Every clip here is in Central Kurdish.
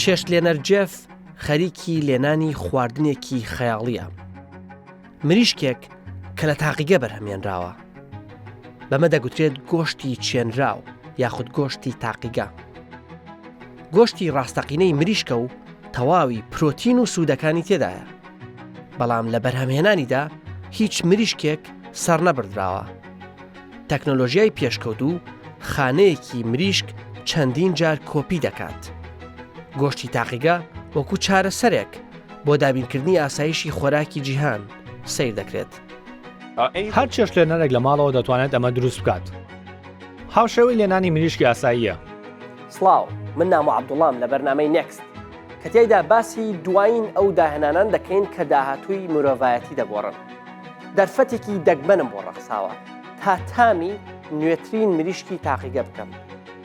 چێش لێنەر جێف خەریکی لێنانی خواردنێکی خەیاڵیە. مریشکێک کە لە تاقیگە بەرهەمێنراوە. بەمە دەگوترێت گۆشتی چێنراو یاخود گۆشتی تاقیگە. گۆشتی ڕاستەقینەی مریشکە و تەواوی پرۆتین و سوودەکانی تێدایە. بەڵام لە بەرهەمهێنانیدا هیچ مریشکێک سەر نەبردراوە. تەکنۆلۆژیای پێشکەوتوو خانەیەکی مریشک چەندین جار کۆپی دەکات. گۆشتی تاقیگە وەکو چارەسەرێک بۆ دابینکردنی ئاسایشی خۆراکی جیهان سیر دەکرێت. هەر چێش لێنەرێک لە ماڵەوە دەتوانێت ئەمە دروست بکات. هاوشێوەی لێنانی مریشکی ئاساییە. سڵاو، من نام عەبدوڵڵام لە بەرنامەی نێکست کە تیایدا باسی دوایین ئەو داهێنانان دەکەین کە داهاتووی مرۆڤایەتی دەگۆڕن. دەرفەتێکی دەگمەنم بۆ ڕەخساوە تا تامی نوێترین مریشکی تاقیگە بکەم.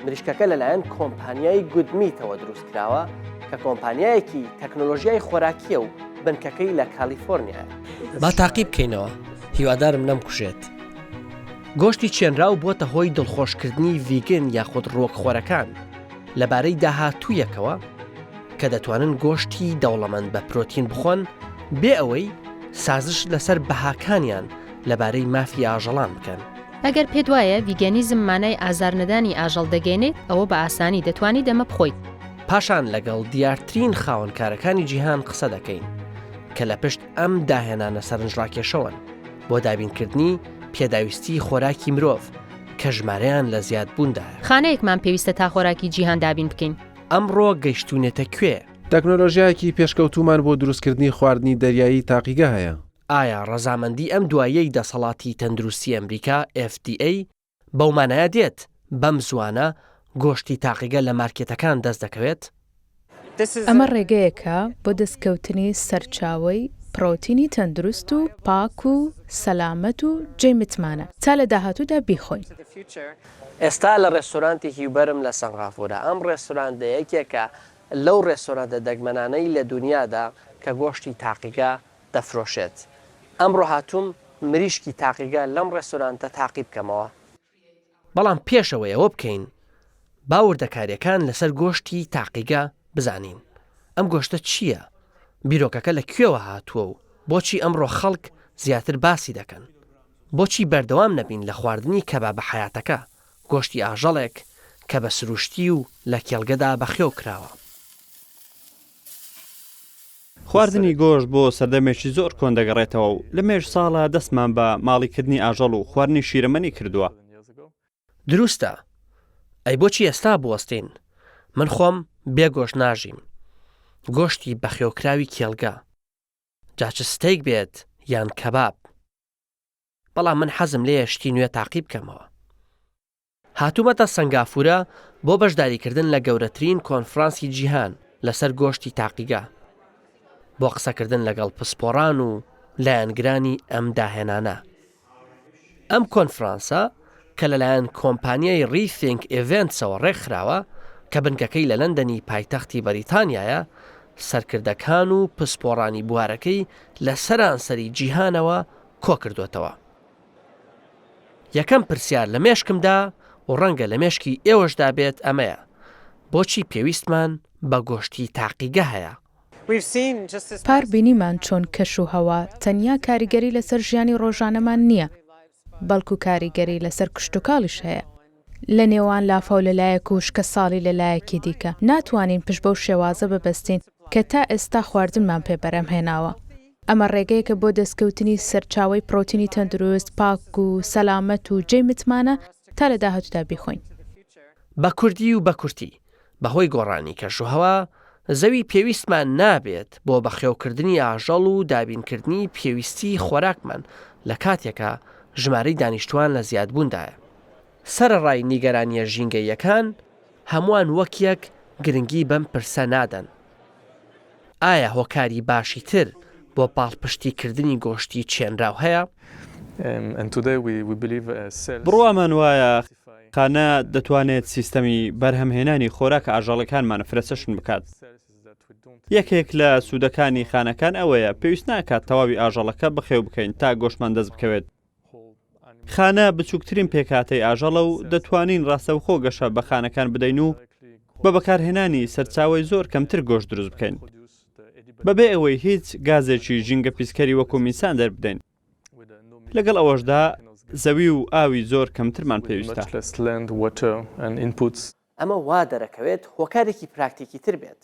مریشکەکە لەلایەن کۆمپانیای گودمیتەوە دروست کراوە کە کۆمپانیایەکی تەکنۆلۆژیای خۆراکیە و بنکەکەی لە کالیفۆرنیایە. با تاقی بکەینەوە، هیوادارم نەمکوژێت. گۆشتی چێنراو بۆتە هۆی دڵخۆشکردنی ڤیگن یاخود ڕۆکخۆرەکان لەبارەی داهاتوویەکەوە کە دەتوانن گۆشتی دەوڵەمەند بە پرۆتین بخۆن بێ ئەوەی سازش لەسەر بەهاکانیان لەبارەی مافی ئاژەڵان بکەن. ئەگەر پێت وایە ڤیگەنیزم مانای ئازارنەدانی ئاژەڵ دەگەێنێت ئەوە بە ئاسانی دەتوانیت دەمە بخۆیت. پاشان لەگەڵ دیارترین خاوەنکارەکانی جیهان قسە دەکەین کە لە پشت ئەم داهێنانە سەرنجڕاکێشەوەن بۆ دابینکردنی پێداویستی خۆراکی مرۆڤ کە ژمارەیان لە زیادبووندایە. خانەیەکمان پێویستە تا خۆراکی جیهان دابین بکەین. ئەمڕۆ گەیشتونێتە کوێ؟ تەکنۆلۆژیایەکی پێشکەوتومان بۆ دروستکردنی خواردنی دەریایی تاقیگە هەیە. ئایا ڕەزامەندی ئەم دوایەی دەسەڵاتی تەندروستی ئەمریکا FDA بەومانایە دێت بەم زوانە گۆشتی تاقیگە لە مارکێتەکان دەست دەکەوێت؟ ئەمە ڕێگەیەکە بۆ دەستکەوتنی سەرچاوی پرۆتینی تەندروست و پاک و سەلامەت و جێی متمانە تا لە داهاتوودا بیخۆین. ئێستا لە ڕێستۆرانتێکی بەرم لە سەنغافورە. ئەم ڕێستۆرانتە یەکێکە لەو ڕێستۆرانتە دەگمەنانەی لە دنیادا کە گۆشتی تاقیگە دەفرۆشێت. ئەمڕۆ هاتووم مریشکی تاقیگە لەم ڕێستۆرانتە تاقی بکەمەوە. بەڵام پێشەوەی ئەوە بکەین باوردەکاریەکان لەسەر گۆشتی تاقیگە بزانین. ئەم گۆشتە چییە؟ بیرۆکەکە لە کوێوە هاتووە و بۆچی ئەمڕۆ خەڵک زیاتر باسی دەکەن؟ بۆچی بەردەوام نەبین لە خواردنی کەباب بە حیاتەکە گۆشتی ئاژەڵێک کە بە سروشتی و لە کێڵگەدا بەخێو کراوە؟ خواردنی گۆشت بۆ سەردەمێکی زۆر کۆن دەگەڕێتەوە و لە مێژ ساڵە دەستمان بە ماڵیکردنی ئاژەڵ و خواردنی شیرەمەنی کردووە. دروستە. ئەی بۆچی ئێستا بوەستین؟ من خۆم بێگۆشت ناژیم. گۆشتی بەخێوکراوی کێڵگە، جاچ ستەیک بێت یان کەباب. بەڵام من حەزم لێیە شتی نوێ تاقی بکەمەوە. هاتوومەتە سەنگافورە بۆ بەشداریکردن لە گەورەترین کۆنفرانسی جیهان لەسەر گۆشتی تاقیگە، بۆ قسەکردن لەگەڵ پسپۆڕان و لایەنگرانی ئەم داهێنانە. ئەم کۆنفرانسە کە لەلایەن کۆمپانیای ریثینک ئیڤنتسەوە ڕێکخراوە کە بنکەکەی لە لەندەنی پایتەختی بەریتانیایە، سەرکردەکان و پسپۆڕانی بوارەکەی لە سەرانسەری جیهانەوە کۆ کردوێتەوە. یەکەم پرسیار لە مێشکمدا و ڕەنگە لە مێشکی ئێوەشدا بێت ئەمەیە: بۆچی پێویستمان بە گۆشتی تاقیگە هەیە؟ پار بینیمان چۆن کەش و هەوا تەنیا کاریگەری لەسەر ژیانی ڕۆژانەمان نییە، بەڵکو کاریگەری لەسەر کشتتوکاڵیش هەیە. لە نێوان لافە و لەلایەک و شکە ساڵی لەلایەکی دیکە ناتوانین پشت بەو شێوازە ببەستین کە تا ئێستا خواردنمان پێ بەرەم هێناوە. ئەمە ڕێگەیەکە بۆ دەستکەوتنی سەرچاوی پرۆتینی تەندروست، پاک و سەلامەت و جێی متمانە تا لە داهاتوودا بیخۆین. بە کوردی و بە کورتی بەهۆی گۆڕانی کەشوهەوا زەوی پێویستمان نابێت بۆ بەخێوکردنی ئاژەڵ و دابینکردنی پێویستی خۆراکمان لە کاتێکە ژمارەی دانیشتوان لە زیادبووندایە. سەرەڕای نیگەرانیە ژینگەیەکان هەمووان وەک یەک گرنگی بەم پرسە نادەن: ئایا هۆکاری باشی تر بۆ پاڵپشتیکردنی گۆشتی چێنراو هەیە؟ بڕوامان وایە خانە دەتوانێت سیستەمی بەرهەمهێنانی خۆراک ئاژەڵەکانمان فرەسەشن بکات. یەکێک لە سوودەکانی خانەکان ئەوەیە پێویست ناکات تەواوی ئاژەڵەکە بەخێو بکەین تا گۆشتمان دەست بکەوێت. خانە بچووکترین پێکاتەی ئاژەڵە و دەتوانین ڕاستەوخۆ گەشە بە خانەکان بدەین و بە بەکارهێنانی سەرچاوی زۆر کەمتر گۆشت دروست بکەین بەبێ ئەوەی هیچ گازێکی ژینگە پیسکەری وەکو میسان دەربدەین لەگەڵ ئەوەشدا زەوی و ئاوی زۆر کەمترمان پێویستە ئەمە وا دەرەکەوێت هۆکارێکی پراکتیکی تر بێت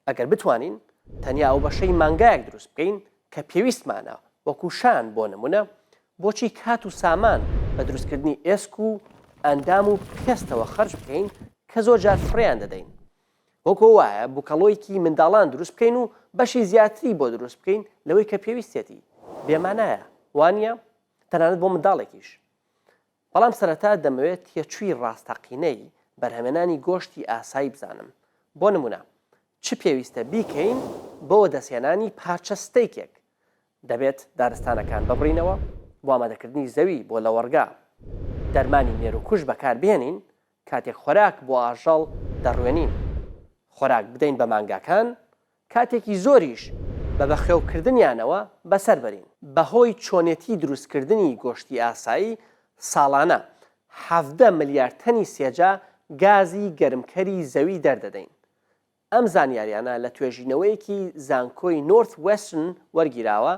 ئەگەر بتوانین تەنیا ئەو بەشەی مانگایەک دروست بکەین کە پێویستمانە وەکو شان بۆ نمونە بۆچی کات و سامان بە دروستکردنی ئێسک و ئەندام و پێستەوە خەرج بکەین کە زۆر جار فڕیان دەدەین وەکو وایە بووکەڵۆیکی منداڵان دروست بکەین و بەشی زیاتری بۆ دروست بکەین لەوەی کە پێویستێتی بێمانایە وانە تەنانەت بۆ منداڵێکیش بەڵام سەرەتا دەمەوێت تێچووی ڕاستەقینەی بەرهەمێنانی گۆشتی ئاسایی بزانم بۆ نمونە چ پێویستە بیکەین بۆ دەستێنانی پارچە ستەیکێک دەبێت دارستانەکان ببڕینەوە بۆ ئامادەکردنی زەوی بۆ لە وەرگا دەرمانی مێروکوش بەکاربێنین کاتێک خۆراک بۆ ئاژەڵ دەڕوێنین خۆراک بدەین بە مانگاکان کاتێکی زۆریش بە بەخێوکردنیانەوە بەسەر بەرین بەهۆی چۆنێتی دروستکردنی گۆشتی ئاسایی ساڵانە 17 ملیار تەنی سێجا گازی گەرمکەری زەوی دەردەدەین ئەم زانیاریانە لە توێژینەوەیەکی زانکۆی نۆرت وێسترن وەرگیراوە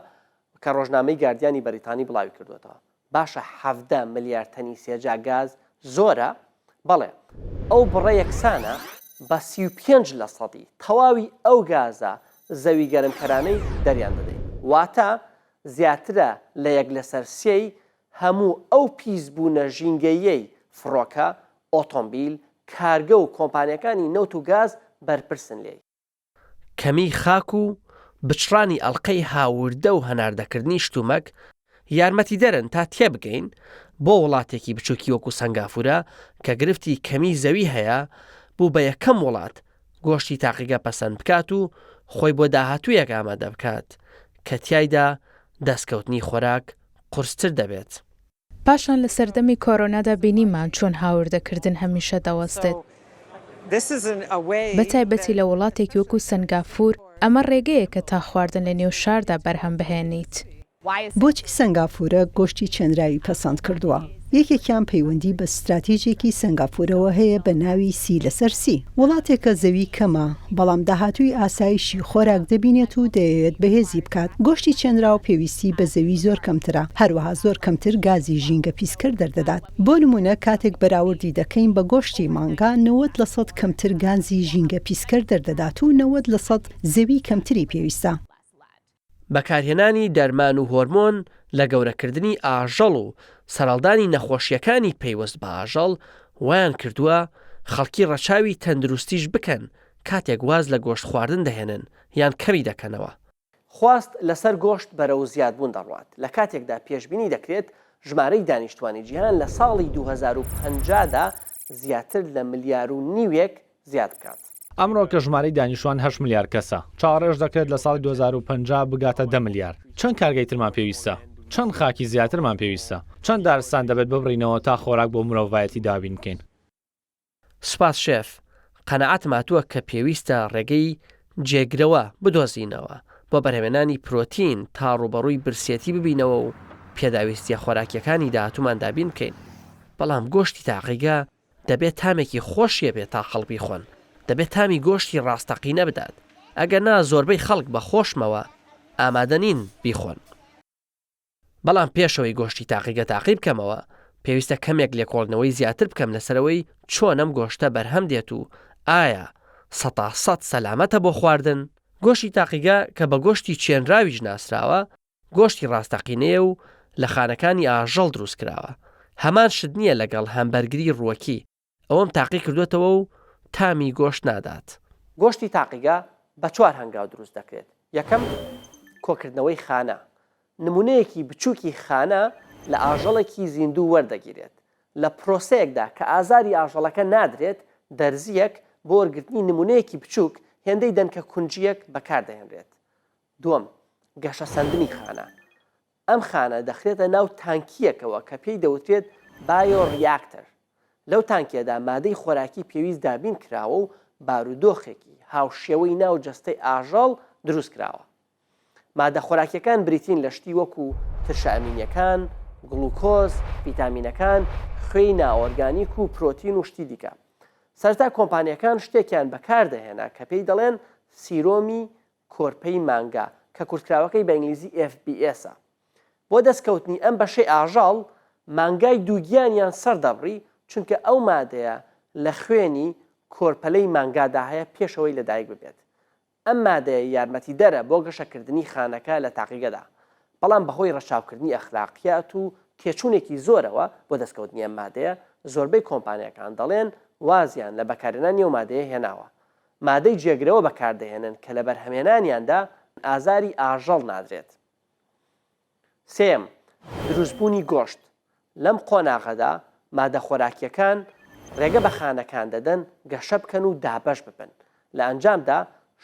کە ڕۆژنامەی گاردیانی بەریتانی بڵاوی کردوێتەوە باشە 17 ملیار تەنی سێجا گاز زۆرە بەڵێ ئەو بڕە یەکسانە بە 35% تەواوی ئەو گازە زەوی گەرمکەرانەی دەریان دەدەین واتە زیاترە لە 1/3 هەموو ئەو پیسبوونە ژینگەیەی فڕۆکە ئۆتۆمبیل کارگە و کۆمپانیەکانی نەوت و گاز بەرپرسن لێی کەمی خاک و بچڕانی ئەڵقەی هاوردە و هەناردەکردنی شتومەک یارمەتی دەرن تا تێبگەین بۆ وڵاتێکی بچووکی وەکو سەنگافورە کە گرفتی کەمی زەوی هەیە بوو بە یەکەم وڵات گۆشتی تاقیگە پەسەند بکات و خۆی بۆ داهاتوویەک ئامادە بکات کە تیایدا دەستکەوتنی خۆراک قورستر دەبێت پاشان لە سەردەمی کۆرۆنادا بینیمان چۆن هاوردەکردن هەمیشە دەوەستێت بەتایبەتی لە وڵاتێکی وەکو سەنگافور ئەمە ڕێگەیە کە تا خواردن لە نێو شاردا بەرهەم بهێنیت بۆچی سەنگافورە گۆشتی چەندراوی پەسەند کردووە یەکێکیان پەیوەندی بە استراتیژێکی سەنگافورەوە هەیە بە ناوی سی لەسەر سی وڵاتێکە زەوی کەمە بەڵام داهاتووی ئاسایشی خۆراک دەبینێت و دەیەوێت بەهێزی بکات گۆشتی چەندراو پێویستی بە زەوی زۆر کەمترە هەروەها زۆر کەمتر گازی ژینگە پیسکر دەردەدات بۆ نمونە کاتێک بەراوردی دەکەین بە گۆشتی مانگا 90% کەمتر گازی ژینگە پیسکر دەردەدات و 90% زەوی کەمتری پێویستە بەکارهێنانی دەرمان و هۆرمۆن لە گەورەکردنی ئاژەڵ و سەرەڵدانی نەخۆشیەکانی پەیوەست بە ئاژەڵ ویان کردووە خەڵکی ڕەچاوی تەندروستیش بکەن کاتێک واز لە گۆشت خواردن دەهێنن یان کەمی دەکەنەوە خواست لەسەر گۆشت بەرەو زیادبوون دەڕوات لە کاتێکدا پێشبینی دەکرێت ژمارەی دانیشتوانی جیهان لە ساڵی 2050دا زیاتر لە 1.5 ملیار زیاد بکات ئەمڕۆ کە ژمارەی دانیشتوان 8 ملیار کەسە چاڕێژ دەکرێت لە ساڵی 2050 بگاتە 10 ملیار چەند کارگەی ترمان پێویستە چەند خاکی زیاترمان پێویستە چەند دارستان دەبێت ببڕینەوە تا خۆراک بۆ مرۆڤایەتی دابین بکەین سوپاس شێف قەنەعەت ماتووە کە پێویستە ڕێگەی جێگرەوە بدۆزینەوە بۆ بەرهەمێنانی پرۆتین تا ڕوبەڕووی برسێتی ببینەوە و پێداویستیە خۆراکیەکانی داهاتوومان دابین بکەین بەڵام گۆشتی تاقیگە دەبێت تامێکی خۆشیە بێت تا خەڵبی خۆن دەبێت تامی گۆشتی ڕاستەقینە بدات ئەگەر نا زۆربەی خەڵک بە خۆشمەوە ئامادە نین بیخۆن بەڵام پێشەوەی گۆشتی تاقیگە تاقی بکەمەوە پێویستە کەمێک لێکۆڵنەوەی زیاتر بکەم لەسەرەوەی چۆن ئەم گۆشتە بەرهەم دێت و ئایا 100% سەلامەتە بۆ خواردن گۆشتی تاقیگە کە بە گۆشتی چێنراویش ناسراوە گۆشتی ڕاستەقینەیە و لە خانەکانی ئاژەڵ دروست کراوە هەمان شت نییە لەگەڵ هەمبەرگری ڕووەکی ئەوەم تاقی کردوێتەوە و تامی گۆشت نادات گۆشتی تاقیگە بە 4 هەنگاو دروست دەکرێت یەکەم کۆکردنەوەی خانە نمونەیەکی بچووکی خانە لە ئاژەڵێکی زیندوو وەردەگیرێت لە پرۆسەیەکدا کە ئازاری ئاژەڵەکە نادرێت دەرزیەک بۆ وەرگرتنی نمونەیەکی بچووک هێندەی دەنکە کونجیەک بەکاردەهێنرێت دووەم گەشە سەندنی خانە ئەم خانە دەخرێتە ناو تانکیەکەوە کە پێی دەوترێت بایۆڕیاکتەر لەو تانکیەدا مادەی خۆراکی پێویست دابین کراوە و بارودۆخێکی هاوشێوەی ناو جەستەی ئاژەڵ دروست کراوە مادە خۆراکیەکان بریتین لە شتی وەکو ترشە ئەمینیەکان گڵوکۆز ڤیتامینەکان خوێی ناوەرگانیک و پرۆتین و شتی دیکە سەرتا کۆمپانیەکان شتێکیان بەکاردەهێنا کە پێی دەڵێن سیرۆمی کۆرپەی مانگا کە کورتکراوەکەی بە ئینگلیزی FPS-ە. بۆ دەستکەوتنی ئەم بەشەی ئاژاڵ مانگای دووگیانیان سەردەبڕی چونکە ئەو مادەیە لە خوێنی کۆرپەلەی مانگادا هەیە پێشەوەی لەدایک ببێت. ئەم مادەیە یارمەتی دەرە بۆ گەشەکردنی خانەکە لە تاقیگەدا، بەڵام بەهۆی ڕەچاوکردنی ئەخلاقیات و تێچوونێکی زۆرەوە بۆ دەستکەوتنی ئەم مادەیە زۆربەی کۆمپانیەکان دەڵێن وازیان لە بەکارهێنانی ئەو مادەیە هێناوە. مادەی جێگرەوە بەکاردەهێنن کە لە بەرهەمێنانیاندا ئازاری ئاژەڵ نادرێت. سێم، دروستبوونی گۆشت. لەم قۆناغەدا مادە خۆراکیەکان ڕێگە بە خانەکان دەدەن گەشە بکەن و دابەش ببن. لە ئەنجامدا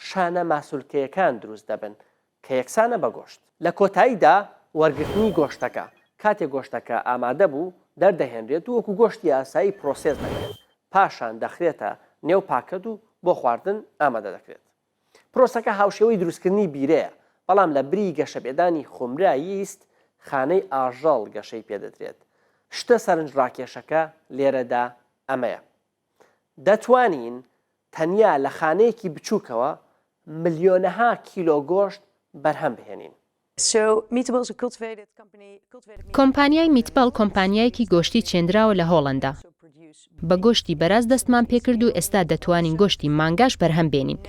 شانە ماسوولکەیەکان دروست دەبن کە یەکسانە بە گۆشت. لە کۆتاییدا وەرگرتنی گۆشتەکە کاتێک گۆشتەکە ئامادە بوو دەردەهێنرێت و وەکو گۆشتی ئاسایی پرۆسێس دەکرێت. پاشان دەخرێتە نێو پاکەت و بۆ خواردن ئامادە دەکرێت. پرۆسەکە هاوشێوەی دروستکردنی بیرەیە، بەڵام لە بری گەشەبێدانی خومراییست خانەی ئاژەڵ گەشەی پێدەدرێت. شتە سەرنجڕاکێشەکە لێرەدا ئەمەیە. دەتوانین تەنیا لە خانەیەکی بچووکەوە ملیۆنەها کیلۆ گۆشت بەرهەم بهێنین. کۆمپانیای میتبڵ کۆمپانیایەکی گۆشتی چێندراوە لە هۆڵەندا. بە گۆشتی بەراز دەستمان پێکرد و ئێستا دەتوانین گۆشتی مانگاش بەرهەم بێنین.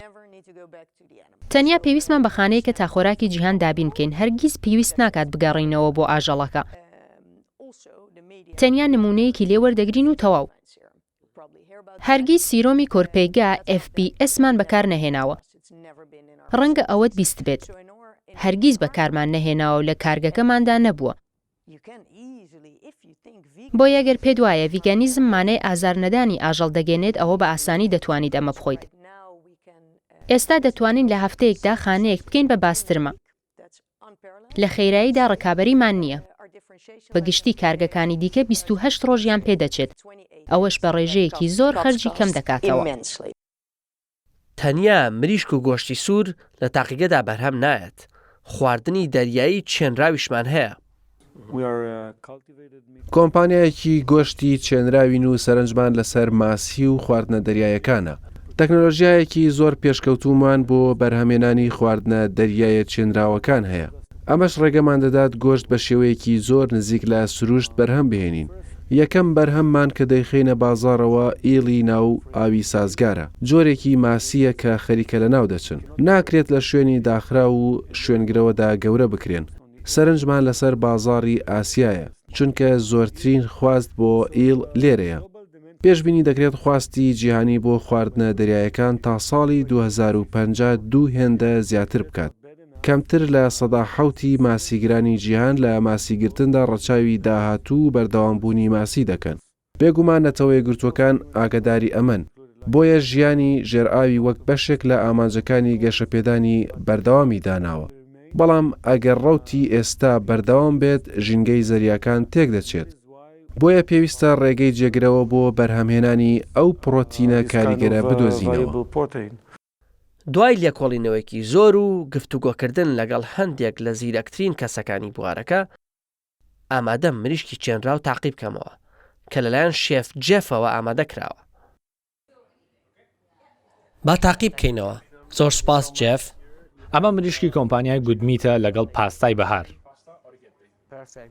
تەنیا پێویستمان بە خانەیەکە تا خۆراکی جیهان دابین بکەین، هەرگیز پێویست ناکات بگەڕینەوە بۆ ئاژەڵەکە. تەنیا نمونەیەکی لێوەردەگرین و تەواو. هەرگیز سیرۆمی کۆرپەیگا FPS-مان بەکار نەهێناوە. ڕەنگە ئەوەت بیست بێت. هەرگیز بەکارمان نەهێناوە و لە کارگەکەماندا نەبووە. بۆ یەگەر پێت وایە ڤیگانیزم مانای ئازار نەدانی ئاژەڵ دەگەێنێت ئەوە بە ئاسانی دەتوانیت ئەمە بخۆیت. ئێستا دەتوانین لە هەفتەیەکدا خانەیەک بکەین بە باسترمە. لە خێراییدا ڕکابەریمان نییە. بەگشتی کارگەکانی دیکە 28 ڕۆژیان پێدەچێت. ئەوەش بە ڕێژەیەکی زۆر خەرجی کەم دەکاتەوە. تەنیا مریشک و گۆشتی سوور لە تاقیگەدا بەرهەم نایەت. خواردنی دەریایی چێنراویشمان هەیە. کۆمپانیایەکی گۆشتی چێنراوین و سەرنجمان لەسەر ماسی و خواردنە دەریایەکانە. تەکنۆلۆژیایەکی زۆر پێشکەوتومان بۆ بەرهەمێنانی خواردنە دەریایە چێنراوەکان هەیە. ئەمەش ڕێگەمان دەدات گۆشت بە شێوەیەکی زۆر نزیک لە سروشت بەرهەم بهێنین. یەکەم بەرهەممان کە دەیخینە بازاڕەوە ئیڵی ناو ئاوی سازگارە. جۆرێکی ماسیە کە خەریکە لە ناو دەچن. ناکرێت لە شوێنی داخرا و شوێنگرەوەدا گەورە بکرێن. سەرنجمان لەسەر بازاڕی ئاسیایە، چونکە زۆرترین خواست بۆ ئیڵ لێرەیە. پێشبینی دەکرێت خواستی جیهانی بۆ خواردنە دەریایەکان تا ساڵی 2052 هێندە زیاتر بکات. کەمتر لە 170 ماسیگرانی جیهان لە ماسیگرتندا ڕەچاوی داهاتوو بەردەوامبوونی ماسی دەکەن. بێگومان نەتەوەی گرتوەکان ئاگداری ئەمەن. بۆیە ژیانی ژێرئاوی وەک بەشێک لە ئامانجەکانی گەشەپێدانی بەردەوامی داناوە. بەڵام ئەگەر ڕەوتی ئێستا بەردەوام بێت ژینگەی زەریاکان تێک دەچێت. بۆیە پێویستە ڕێگەی جێگرەوە بۆ بەرهەمهێنانی ئەو پرۆتینە کاریگەرە بدۆزینەوە. دوای لێکۆڵینەوەیەکی زۆر و گفتوگۆکردن لەگەڵ هەندێک لە زیرەکترین کەسەکانی بوارەکە، ئامادەم مریشکی چێنراو تاقیب بکەمەوە کە لەلایەن شێف جێفەوە ئامادە کراوە. با تاقیب بکەینەوە. زۆر سپاس جێف. ئەمە مریشکی کۆمپانیای گودمیتە لەگەڵ پاستای بەهار.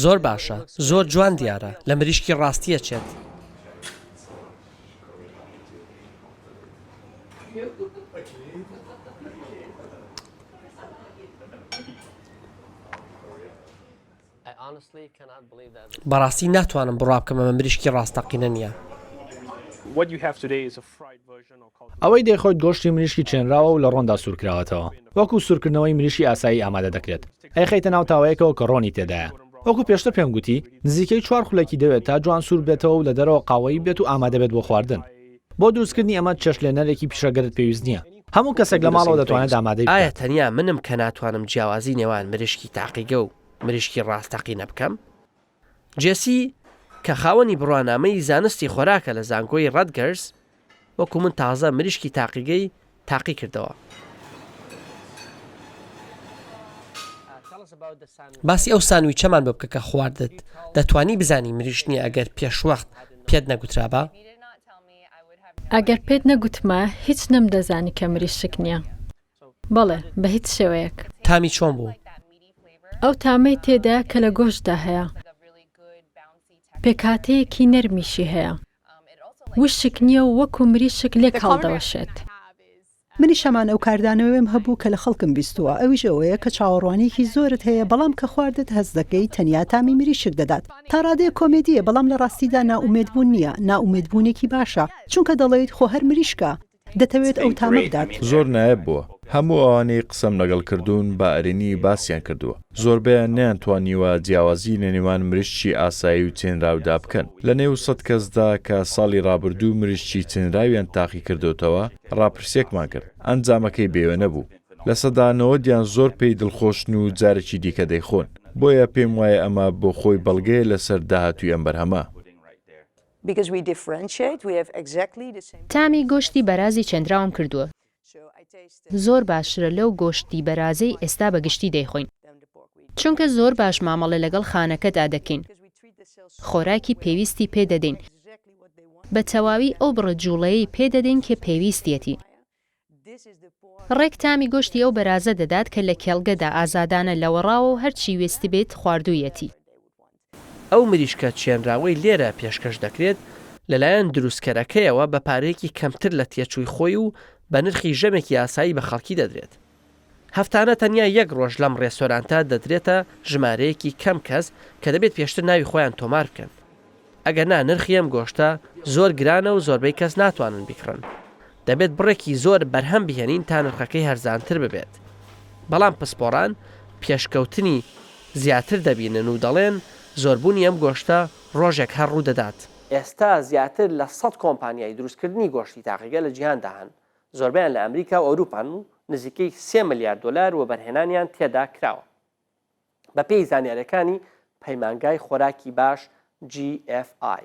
زۆر باشە، زۆر جوان دیارە، لە مریشکی ڕاستیە چێت. بەڕاستی ناتوانم بڕابکەم ئەمە مریشکی ڕاستەقینە نییە. ئەوەی دەیخۆیت گۆشتی مریشکی چێنراوە و لە ڕۆندا سوورکراوەتەوە. وەکو سوورکردنەوەی مریشی ئاسایی ئامادە دەکرێت. ئەیخەیتە ناو تاوەیەکەوە کە ڕۆنی تێدایە. وەکو پێشتر پێم گوتی، نزیکەی 4 خولەکی دەوێت تا جوان سوور بێتەوە و لە دەرەوە قاوەیی بێت و ئامادە بێت بۆ خواردن. بۆ دروستکردنی ئەمە چێشلێنەرێکی پیشەگەرت پێویست نییە. هەموو کەسێک لە ماڵەوە دەتوانێت ئامادەی ئایا تەنیا منم کە ناتوانم جیاوازی نێوان مریشکی تاقیگە و مریشکی ڕاستەقینە بکەم؟ جێسی کە خاوەنی بڕوانامەی زانستی خۆراکە لە زانکۆی ڕەتگەرز، وەکو من تازە مریشکی تاقیگەی تاقی کردەوە. باسی ئەو سانویچەمان بۆ بکە کە خواردت. دەتوانی بزانی مریشنی ئەگەر پێشوەخت پێت نەگوترابە؟ ئەگەر پێت نەگوتمە هیچ نەمدەزانی کە مریشک نییە. بەڵێ بە هیچ شێوەیەک. تامی چۆن بوو؟ ئەو تامەی تێدا کە لە گۆشتدا هەیە. پێکاتەیەکی نەرمیشی هەیە. وشک نییە و وەکو مریشک لێک هەڵدەوەشێت. منی شەمان ئەو کاردانەوەم هەبوو کە لە خەڵکم بیستووە ئەویش ئەوەیە کە چاوەڕوانێکی زۆرت هەیە بەڵام کە خواردت هەز دەکەی تەنیا تامی مریشک دەدات تا ڕادەیە کۆمێدیە بەڵام لە ڕاستیدا ناومێدبوون نییە ناومێدبوونێکی باشە چونکە دەڵێیت خۆ هەر مریشکە دەتەوێت ئەو تامە بدات. زۆر نایب بووە هەموو ئەوانەی قسەم لەگەڵ کردوون بە ئەرێنی باسییان کردووە زۆربیان نەیانتوانیوە جیاوازی لە نێوان مریشکی ئاسایی و چێنراودا بکەن لە نێو 100 کەسدا کە ساڵی ڕابردوو مریشکی چێنراویان تاقی کردوتەوە ڕاپرسێکمان کرد ئەنجامەکەی بێوە نەبوو لە سەدانەوە دیان زۆر پێی دڵخۆشن و جارێکی دیکە دەیخۆن بۆیە پێم وایە ئەمە بۆ خۆی بەڵگەیە لەسەر داهاتووی ئەم بەرهەمە. تامی گۆشتی بەرازی چێنراوم کردووە. زۆر باشترە لەو گۆشتی بەرازەی ئێستا بەگشتی دەیخۆین. چونکە زۆر باش مامەڵێ لەگەڵ خانەکەدا دەکەین. خۆراکی پێویستی پێدەدەین. بە تەواوی ئەو بڕجوڵەیەی پێدەدەین کە پێویستیەتی. ڕێک تامی گۆشتی ئەو بەرازە دەدات کە لە کێڵگەدا ئازادانە لەوەڕاوە و هەرچی وێستی بێت خواردوویەتی. ئەو مریشکە چێنراوەی لێرە پێشکەش دەکرێت لەلایەن دروستکەرەکەیەوە بە پارەیەکی کەمتر لە تێچووی خۆی و بە نرخی ژەمێکی یاسایی بە خەڵکی دەدرێت. هەفتانە تەنیا یەک ڕۆژ لەم ڕێستۆرانتە دەدرێتە ژمارەیەکی کەم کەس کە دەبێت پێشتر ناوی خۆیان تۆمار بکەن. ئەگەر نا نرخی ئەم گۆشتە زۆر گرانە و زۆربەی کەس ناتوانن بیکڕن. دەبێت بڕێکی زۆر بەرهەم بهێنین تا نرخەکەی هەرزانتر ببێت. بەڵام پسپۆڕان پێشکەوتنی زیاتر دەبینن و دەڵێن زۆربوونی ئەم گۆشتە ڕۆژێک هەر ڕوو دەدات. ئێستا زیاتر لە 100 کۆمپانیای دروستکردنی گۆشتی تاقیگە لە جیهاندا هەن. زۆربیان لە ئەمریکا و ئەوروپان و نزیکەی 3 ملیارد دلار و بەرهێنانیان تێدا کراوە. بە پێی زانیاریەکانی پەیمانگای خۆراکی باش GFI.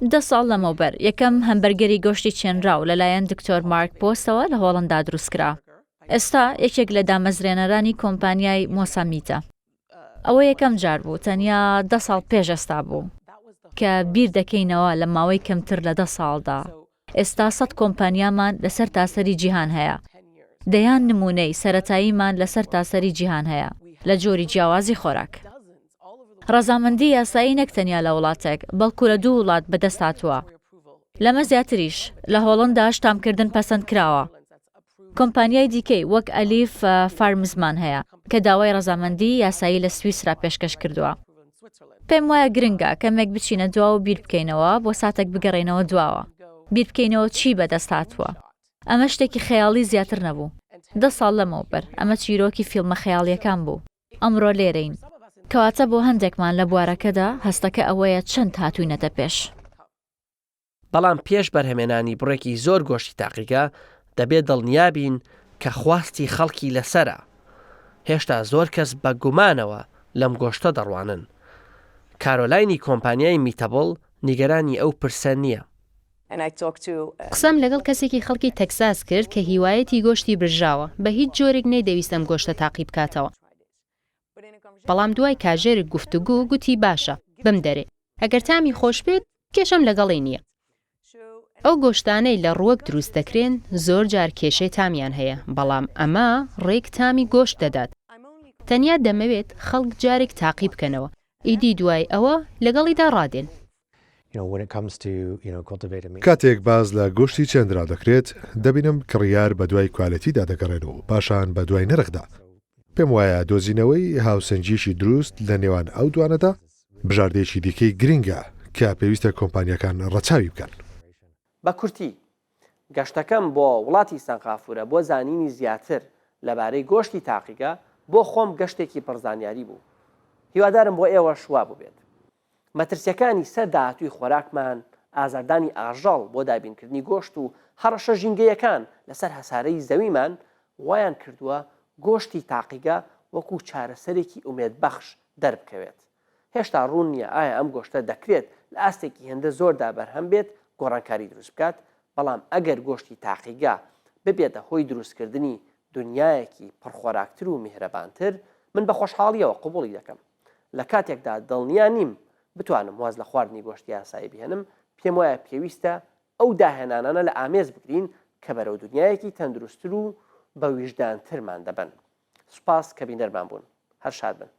10 ساڵ لەمەوبەر یەکەم هەمبەرگەری گۆشتی چێنراو لەلایەن دکتۆر مارک پۆستەوە لە هۆڵندا دروستکرا. ئێستا یەکێک لە دامەزرێنەرانی کۆمپانیای مۆسامیتە. ئەوە یەکەم جار بوو تەنیا 10 ساڵ پێش ئێستا بوو کە بیر دەکەینەوە لە ماوەی کەمتر لە 10 ساڵدا. ئێستا 100 کۆمپانیامان لەسەر تاسەری جیهان هەیە. دەیان نمونەی سەرەتاییمان لەسەر تاسەری جیهان هەیە لە جۆری جیاوازی خۆراک. ڕەزامەندی یاسایی نەک تەنیا لە وڵاتێک بەڵکو لە 2 وڵات بەدەست هاتووە. لەمە زیاتریش لە هۆڵندا شتامکردن پەسەند کراوە. کۆمپانیای دیکەی وەک ئەلیف فارمزمان هەیە کە داوای ڕەزامەندی یاسایی لە سویسرا پێشکەش کردووە. پێم وایە گرنگە کەمێک بچینە دواوە بیر بکەینەوە بۆ ساتێک بگەڕێنەوە دواوە. بیر بکەینەوە چی بەدەست هاتووە. ئەمە شتێکی خەیاڵی زیاتر نەبوو. 10 ساڵ لەمەوبەر ئەمە چیرۆکی فیلمە خەیاڵیەکان بوو. ئەمڕۆ لێرەین. کەواتە بۆ هەندێکمان لە بوارەکەدا هەستەکە ئەوەیە چەند هاتووینەتە پێش. بەڵام پێش بەرهەمێنانی بڕێکی زۆر گۆشتی تاقیگە دەبێت دڵنیابین کە خواستی خەڵکی لەسرە. هێشتا زۆر کەس بە گومانەوە لەم گۆشتە دەڕوانن. کارۆلاینی کۆمپانیای میتەبڵ نیگەرانی ئەو پرسە نییە. قسەم لەگەڵ کەسێکی خەڵکی تەکساس کرد کە هیوایەتی گۆشتی برژاوە بە هیچ جۆرێک نەیدەویستم گۆشتە تاقی بکاتەوە. بەڵام دوای کاژێرێک گفتوگو گوتی باشە بم دەرێ ئەگەر تامی خۆش بێت کێشەم لەگەڵی نییە. ئەو گۆشتانەی لە ڕووەک دروست دەکرێن زۆر جار کێشەی تامیان هەیە بەڵام ئەمە ڕێک تامی گۆشت دەدات. تەنیا دەمەوێت خەڵک جارێک تاقی بکەنەوە ئیدی دوای ئەوە لەگەڵیدا ڕادێن. کاتێک باز لە گۆشتی چێندرا دەکرێت دەبینم کڕیار بە دوای کوالەتیدا دەگەڕێن و پاشان بە دوای نرخدا. پێم وایە دۆزینەوەی هاوسەنجیشی دروست لە نێوان ئەو دوانەدا بژاردێکی دیکەی گرنگە کە پێویستە کۆمپانیەکان ڕەچاوی بکەن. بە کورتی گەشتەکەم بۆ وڵاتی سەنغافورە بۆ زانینی زیاتر لەبارەی گۆشتی تاقیگە بۆ خۆم گەشتێکی پڕزانیاری بوو. هیوادارم بۆ ئێوە شوا ببێت. مەترسیەکانی سەر داهاتووی خۆراکمان ئازاردانی ئاژەڵ بۆ دابینکردنی گۆشت و هەڕەشە ژینگەیەکان لەسەر هەسارەی زەویمان وایان کردووە گۆشتی تاقیگە وەکو چارەسەرێکی ئومێدبەخش دەربکەوێت. هێشتا ڕوون نییە ئایا ئەم گۆشتە دەکرێت لە ئاستێکی هێندە زۆردا بەرهەم بێت گۆڕانکاری دروست بکات بەڵام ئەگەر گۆشتی تاقیگە ببێتە هۆی دروستکردنی دنیایەکی پڕخۆراکتر و میهرەبانتر من بە خۆشحاڵیەوە قبوڵی دەکەم. لە کاتێکدا دڵنیا نیم بتوانم واز لە خواردنی گۆشتی یاسایی بهێنم پێم وایە پێویستە ئەو داهێنانانە لە ئامێز بگرین کە بەرەو دنیایەکی تەندروستتر و بە ویژدانترمان دەبن. سوپاس کە بینەرمان بوون. هەر شاد بن.